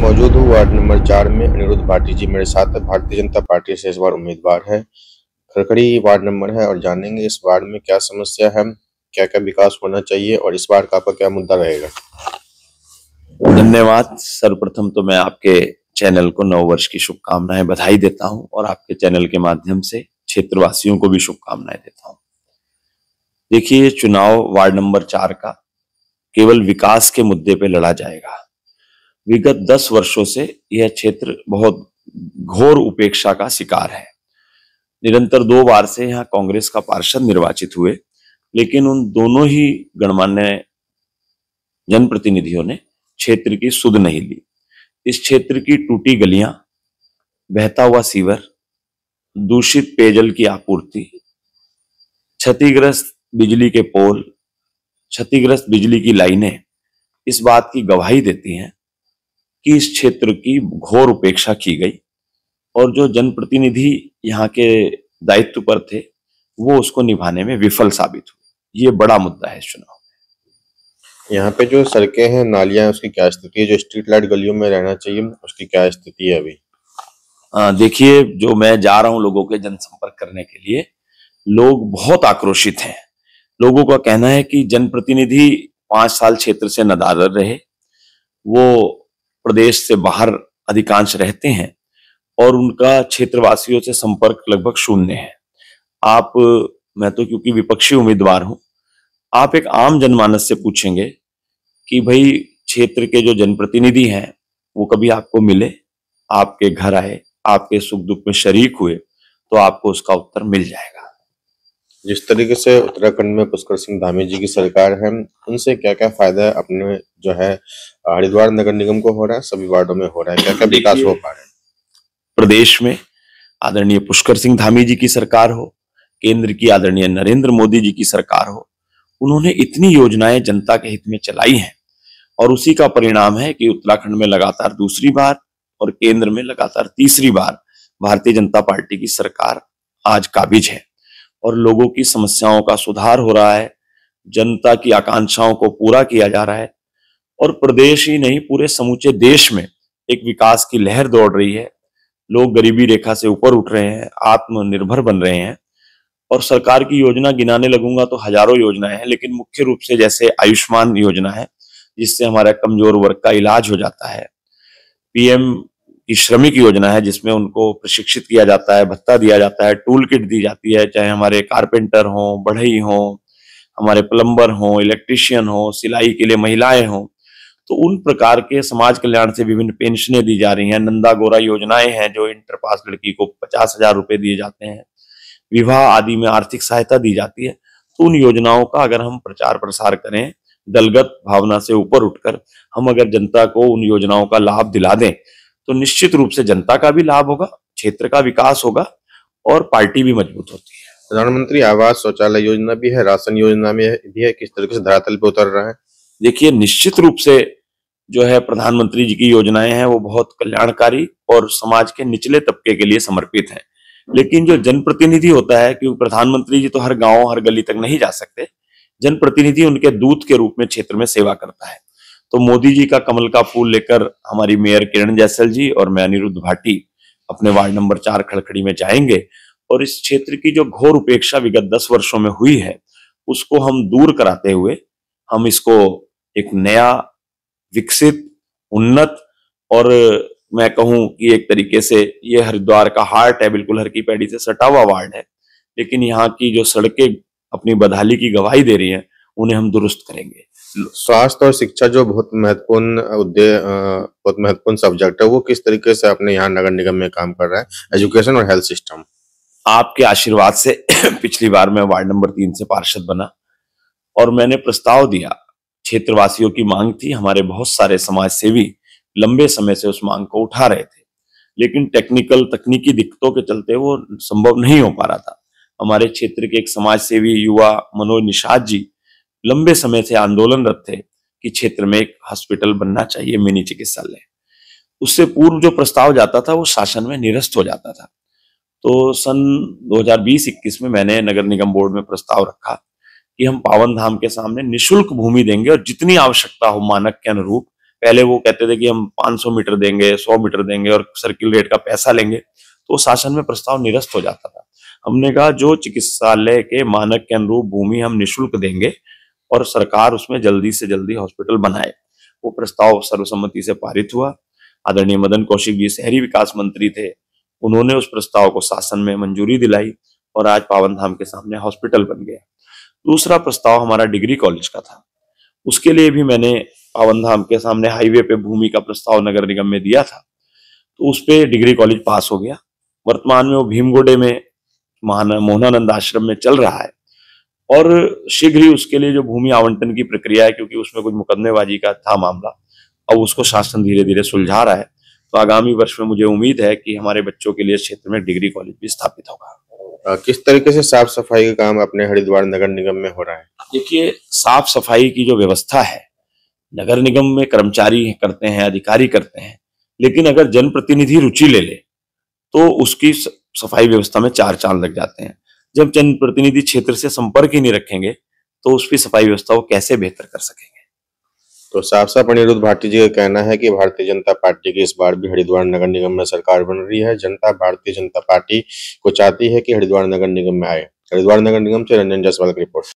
मौजूद हूँ ward number 4 में। अनिरुद्ध भाटी जी मेरे साथ है। भारतीय जनता पार्टी से इस बार उम्मीदवार है। खड़खड़ी वार्ड नंबर है और जानेंगे इस वार्ड में क्या समस्या है, क्या क्या विकास होना चाहिए और इस बार का आपका क्या मुद्दा रहेगा। धन्यवाद। सर्वप्रथम तो मैं आपके चैनल को नववर्ष की शुभकामनाएं बधाई देता हूं और आपके चैनल के माध्यम से क्षेत्रवासियों को भी शुभकामनाएं देता हूं। देखिए, चुनाव वार्ड नंबर 4 का केवल विकास के मुद्दे पे लड़ा जाएगा। विगत 10 वर्षों से यह क्षेत्र बहुत घोर उपेक्षा का शिकार है। निरंतर 2 बार से यहाँ कांग्रेस का पार्षद निर्वाचित हुए, लेकिन उन दोनों ही गणमान्य जनप्रतिनिधियों ने क्षेत्र की सुध नहीं ली। इस क्षेत्र की टूटी गलियां, बहता हुआ सीवर, दूषित पेयजल की आपूर्ति, क्षतिग्रस्त बिजली के पोल, क्षतिग्रस्त बिजली की लाइनें इस बात की गवाही देती हैं कि इस क्षेत्र की घोर उपेक्षा की गई और जो जनप्रतिनिधि यहाँ के दायित्व पर थे वो उसको निभाने में विफल साबित हुए। ये बड़ा मुद्दा है चुनाव। यहाँ पे जो सड़कें हैं, नालियां हैं, उसकी क्या स्थिति है? जो स्ट्रीट लाइट गलियों में रहना चाहिए उसकी क्या स्थिति है अभी? देखिए, जो मैं जा रहा हूं लोगों के जनसंपर्क करने के लिए, लोग बहुत आक्रोशित हैं। लोगों का कहना है कि जनप्रतिनिधि 5 साल क्षेत्र से नदारद रहे, वो प्रदेश से बाहर अधिकांश रहते हैं और उनका क्षेत्रवासियों से संपर्क लगभग शून्य है। मैं तो क्योंकि विपक्षी उम्मीदवार हूं, आप एक आम जनमानस से पूछेंगे कि भाई क्षेत्र के जो जनप्रतिनिधि हैं वो कभी आपको मिले, आपके घर आए, आपके सुख दुख में शरीक हुए, तो आपको उसका उत्तर मिल जाएगा। जिस तरीके से उत्तराखंड में पुष्कर सिंह धामी जी की सरकार है, उनसे क्या क्या फायदा अपने जो है हरिद्वार नगर निगम को हो रहा है, सभी वार्डों में हो रहा है, क्या क्या विकास हो पा रहा है? प्रदेश में आदरणीय पुष्कर सिंह धामी जी की सरकार हो, केंद्र की आदरणीय नरेंद्र मोदी जी की सरकार हो, उन्होंने इतनी योजनाएं जनता के हित में चलाई हैं और उसी का परिणाम है कि उत्तराखंड में लगातार दूसरी बार और केंद्र में लगातार तीसरी बार भारतीय जनता पार्टी की सरकार आज काबिज है और लोगों की समस्याओं का सुधार हो रहा है, जनता की आकांक्षाओं को पूरा किया जा रहा है और प्रदेश ही नहीं पूरे समूचे देश में एक विकास की लहर दौड़ रही है। लोग गरीबी रेखा से ऊपर उठ रहे हैं, आत्मनिर्भर बन रहे हैं और सरकार की योजना गिनाने लगूंगा तो हजारों योजनाएं हैं, लेकिन मुख्य रूप से जैसे आयुष्मान योजना है जिससे हमारा कमजोर वर्ग का इलाज हो जाता है, पीएम की श्रमिक योजना है जिसमें उनको प्रशिक्षित किया जाता है, भत्ता दिया जाता है, टूल किट दी जाती है, चाहे हमारे कारपेंटर हों, बढ़ई हों, हमारे प्लम्बर हों, इलेक्ट्रीशियन हों, सिलाई के लिए महिलाएं हों, तो उन प्रकार के समाज कल्याण से विभिन्न पेंशनें दी जा रही हैं। नंदा गौरा योजनाएं हैं जो इंटर पास लड़की को 50,000 रुपए दिए जाते हैं, विवाह आदि में आर्थिक सहायता दी जाती है। तो उन योजनाओं का अगर हम प्रचार प्रसार करें, दलगत भावना से ऊपर उठकर हम अगर जनता को उन योजनाओं का लाभ दिला दें तो निश्चित रूप से जनता का भी लाभ होगा, क्षेत्र का विकास होगा और पार्टी भी मजबूत होती है। प्रधानमंत्री आवास शौचालय योजना भी है, राशन योजना में भी है, किस तरीके से धरातल पे उतर रहा है? देखिए, निश्चित रूप से जो है प्रधानमंत्री जी की योजनाएं हैं वो बहुत कल्याणकारी और समाज के निचले तबके के लिए समर्पित हैं, लेकिन जो जनप्रतिनिधि होता है, क्योंकि प्रधानमंत्री जी तो हर गांव हर गली तक नहीं जा सकते, जनप्रतिनिधि उनके दूत के रूप में क्षेत्र में सेवा करता है। तो मोदी जी का कमल का फूल लेकर हमारी मेयर किरण जैसल जी और मैं अनिरुद्ध भाटी अपने वार्ड नंबर 4 खड़खड़ी में जाएंगे और इस क्षेत्र की जो घोर उपेक्षा विगत 10 वर्षों में हुई है उसको हम दूर कराते हुए हम इसको एक नया, विकसित, उन्नत और मैं कहूं कि एक तरीके से ये हरिद्वार का हार्ट है, बिल्कुल हर की पैड़ी से सटा हुआ वार्ड है, लेकिन यहाँ की जो सड़कें अपनी बदहाली की गवाही दे रही हैं उन्हें हम दुरुस्त करेंगे। स्वास्थ्य और शिक्षा जो बहुत महत्वपूर्ण सब्जेक्ट है, वो किस तरीके से अपने यहाँ नगर निगम में काम कर रहा है, एजुकेशन और हेल्थ सिस्टम? आपके आशीर्वाद से पिछली बार मैं वार्ड नंबर 3 से पार्षद बना और मैंने प्रस्ताव दिया, क्षेत्रवासियों की मांग थी, हमारे बहुत सारे समाज सेवी लंबे समय से उस मांग को उठा रहे थे, लेकिन तकनीकी दिक्कतों के चलते वो संभव नहीं हो पा रहा था। हमारे क्षेत्र के एक समाज सेवी युवा मनोज निषाद जी लंबे समय से आंदोलनरत थे कि क्षेत्र में एक हॉस्पिटल बनना चाहिए, मिनी चिकित्सालय। उससे पूर्व जो प्रस्ताव जाता था वो शासन में निरस्त हो जाता था। तो सन 2020-21 में मैंने नगर निगम बोर्ड में प्रस्ताव रखा कि हम पावन धाम के सामने निशुल्क भूमि देंगे और जितनी आवश्यकता हो मानक के अनुरूप पहले वो कहते थे कि हम 500 मीटर देंगे, 100 मीटर देंगे और सर्किल रेट का पैसा लेंगे, तो शासन में प्रस्ताव निरस्त हो जाता था। हमने कहा जो चिकित्सालय के मानक के अनुरूप भूमि हम निःशुल्क देंगे और सरकार उसमें जल्दी से जल्दी हॉस्पिटल बनाए। वो प्रस्ताव सर्वसम्मति से पारित हुआ। आदरणीय मदन कौशिक जी शहरी विकास मंत्री थे, उन्होंने उस प्रस्ताव को शासन में मंजूरी दिलाई और आज पावन धाम के सामने हॉस्पिटल बन गया। दूसरा प्रस्ताव हमारा डिग्री कॉलेज का था, उसके लिए भी मैंने पावन धाम के सामने हाईवे पे भूमि का प्रस्ताव नगर निगम में दिया था, तो उस पे डिग्री कॉलेज पास हो गया। वर्तमान में वो भीमगोडे में मोहनानंद आश्रम में चल रहा है और शीघ्र ही उसके लिए जो भूमि आवंटन की प्रक्रिया है, क्योंकि उसमें कुछ मुकदमेबाजी का था मामला, अब उसको शासन धीरे धीरे सुलझा रहा है। तो आगामी वर्ष में मुझे उम्मीद है कि हमारे बच्चों के लिए क्षेत्र में डिग्री कॉलेज भी स्थापित होगा। किस तरीके से साफ सफाई का काम अपने हरिद्वार नगर निगम में हो रहा है? देखिए, साफ सफाई की जो व्यवस्था है नगर निगम में कर्मचारी करते हैं, अधिकारी करते हैं, लेकिन अगर जनप्रतिनिधि रुचि ले ले तो उसकी सफाई व्यवस्था में 4 चांद लग जाते हैं। जब जनप्रतिनिधि क्षेत्र से संपर्क ही नहीं रखेंगे तो उसकी सफाई व्यवस्था वो कैसे बेहतर कर सकेंगे। तो साफ साफ अनिरुद्ध भारती जी का कहना है कि भारतीय जनता पार्टी की इस बार भी हरिद्वार नगर निगम में सरकार बन रही है। जनता भारतीय जनता पार्टी को चाहती है कि हरिद्वार नगर निगम में आए। हरिद्वार नगर निगम से रंजन जायसवाल की रिपोर्ट।